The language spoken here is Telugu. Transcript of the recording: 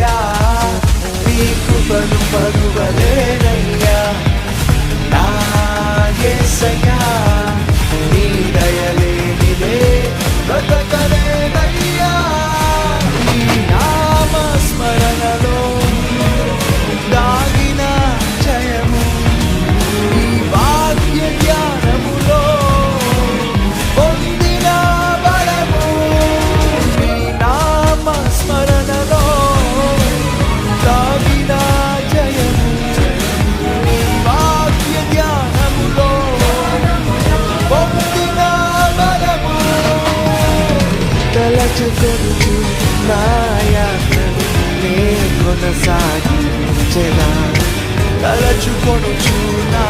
యేసయ్యా నీ కృపను మరువలేనయ్యా నా యేసయ్యా నీ దయలేనిదే బ్రతకలేనయ్యా నీ నామస్మరణలో దాగిన జయము నీ వాక్య జ్ఞానములో పొందిన బలము నీ నామస్మరణలో దాగిన జయము నీ వాక్య జ్ఞానములో పొందిన బలము తలచుకొనుచు నా యాత్రను నే కొనసాగించెదా తలచుకొనుచు నా